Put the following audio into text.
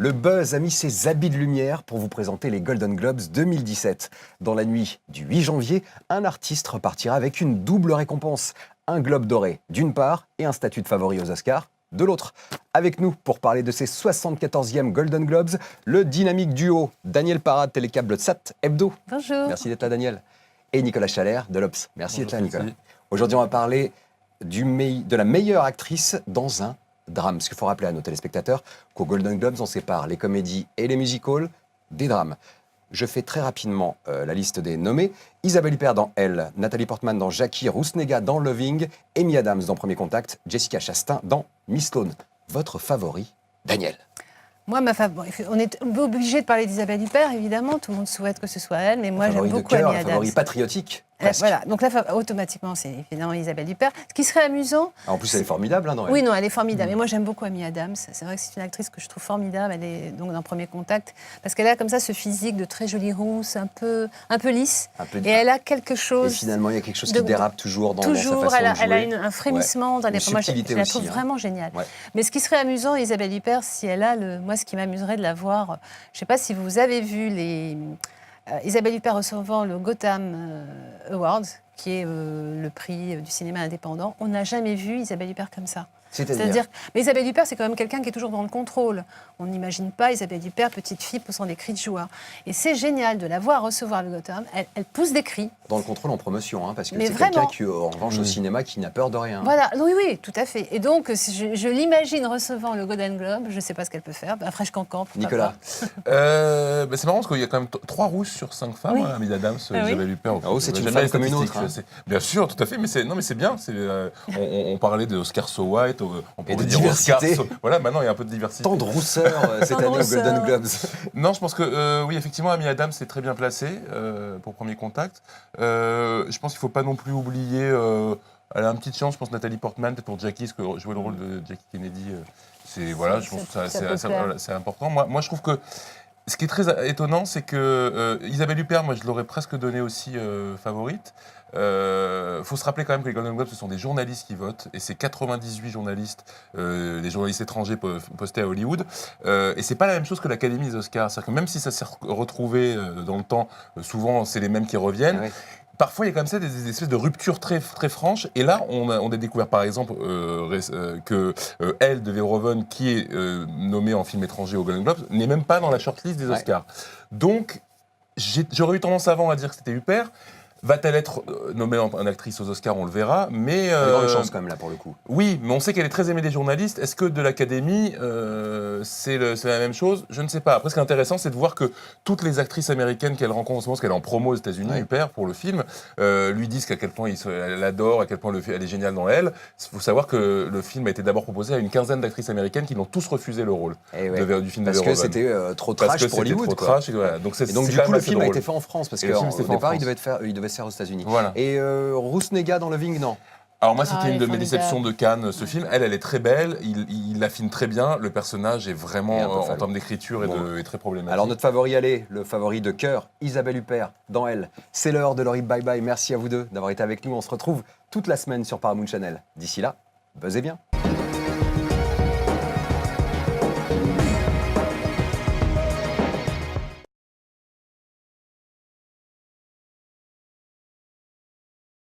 Le buzz a mis ses habits de lumière pour vous présenter les Golden Globes 2017. Dans la nuit du 8 janvier, un artiste repartira avec une double récompense. Un globe doré d'une part et un statut de favori aux Oscars de l'autre. Avec nous pour parler de ces 74e Golden Globes, le dynamique duo Daniel Parade, télécable Sat Hebdo. Bonjour. Merci d'être là Daniel. Et Nicolas Chalère de l'Obs. Merci d'être là Nicolas. Merci. Aujourd'hui on va parler de la meilleure actrice dans un drame. Parce qu'il faut rappeler à nos téléspectateurs qu'aux Golden Globes on sépare les comédies et les music-halls des drames. Je fais très rapidement la liste des nommés. Isabelle Huppert dans Elle, Nathalie Portman dans Jackie, Ruth Negga dans Loving, Amy Adams dans Premier Contact, Jessica Chastain dans Miss Sloane. Votre favori, Daniel? Moi, on est obligé de parler d'Isabelle Huppert, évidemment. Tout le monde souhaite que ce soit elle, mais moi, j'aime beaucoup Amy Adams. Favori patriotique. Presque. Voilà, donc là, automatiquement, c'est évidemment Isabelle Huppert. Ce qui serait amusant... En plus, elle est formidable dans Elle. Oui, non, elle est formidable. Et moi, j'aime beaucoup Amy Adams. C'est vrai que c'est une actrice que je trouve formidable. Elle est donc dans Premier Contact. Parce qu'elle a comme ça ce physique de très jolie rousse, un peu lisse. Et elle a quelque chose... Et finalement, il y a quelque chose qui dérape toujours dans sa façon de jouer. Elle a un frémissement. Ouais. Moi, je la trouve vraiment géniale. Ouais. Mais ce qui serait amusant, Isabelle Huppert, si elle a moi, ce qui m'amuserait de la voir... Je ne sais pas si vous avez vu Isabelle Huppert recevant le Gotham Awards, qui est le prix du cinéma indépendant. On n'a jamais vu Isabelle Huppert comme ça. C'est-à-dire, mais Isabelle Huppert, c'est quand même quelqu'un qui est toujours dans le contrôle. On n'imagine pas Isabelle Huppert, petite fille, poussant des cris de joie. Et c'est génial de la voir recevoir le Gotham. Elle pousse des cris. Dans le contrôle en promotion, parce que c'est quelqu'un qui, en revanche, au cinéma, qui n'a peur de rien. Voilà, oui, tout à fait. Et donc, je l'imagine recevant le Golden Globe. Je ne sais pas ce qu'elle peut faire. Un fraîche cancan. Nicolas. C'est marrant parce qu'il y a quand même 3 rousses sur 5 femmes. Oui. Amy Adams, Isabelle Huppert. C'est une femme comme une autre. Bien sûr, tout à fait. Mais c'est bien. On parlait d'Oscar So White. Et de diversité. Voilà, maintenant il y a un peu de diversité. Tant de rousseur cette année aux Golden Globes. Non, je pense que oui, effectivement, Amy Adams est très bien placée pour Premier Contact. Je pense qu'il ne faut pas non plus oublier. Elle a une petite chance, je pense, Nathalie Portman, peut-être pour Jackie, parce que jouer le rôle de Jackie Kennedy, je pense que c'est important. Moi, je trouve que ce qui est très étonnant, c'est que Isabelle Huppert, moi, je l'aurais presque donnée aussi favorite. Faut se rappeler quand même que les Golden Globes, ce sont des journalistes qui votent, et c'est 98 journalistes, des journalistes étrangers postés à Hollywood. Et c'est pas la même chose que l'Académie des Oscars. C'est-à-dire que même si ça s'est retrouvé dans le temps, souvent c'est les mêmes qui reviennent. Oui. Parfois, il y a comme ça des espèces de ruptures très, très franches. Et là, on a découvert, par exemple, que Elle de Verhoeven, qui est nommée en film étranger aux Golden Globes, n'est même pas dans la shortlist des Oscars. Ouais. Donc, j'aurais eu tendance avant à dire que c'était Huppert. Va-t-elle être nommée en actrice aux Oscars? On le verra, mais... Il y a une chance quand même là pour le coup. Oui, mais on sait qu'elle est très aimée des journalistes. Est-ce que de l'Académie, c'est la même chose? Je ne sais pas. Après, ce qui est intéressant, c'est de voir que toutes les actrices américaines qu'elle rencontre en ce moment, parce qu'elle est en promo aux États-Unis, Huppert, pour le film, lui disent qu'à quel point elle adore, à quel point elle est géniale dans Elle. Il faut savoir que le film a été d'abord proposé à une quinzaine d'actrices américaines qui l'ont tous refusé le rôle du film de Verhoeven. Parce que c'était trop trash pour Hollywood. Trop trash, voilà. Donc du coup, le film a été fait en France, parce qu'au départ, il devait se faire aux États-Unis. Voilà. Et Ruth Negga dans Loving, non? Alors moi, c'était une de mes déceptions de Cannes, ce film. Elle est très belle, il l'affine très bien. Le personnage est vraiment, en termes d'écriture, est très problématique. Alors notre favori, le favori de cœur, Isabelle Huppert dans Elle. C'est l'heure de leur bye bye. Merci à vous deux d'avoir été avec nous. On se retrouve toute la semaine sur Paramount Channel. D'ici là, buzzez bien.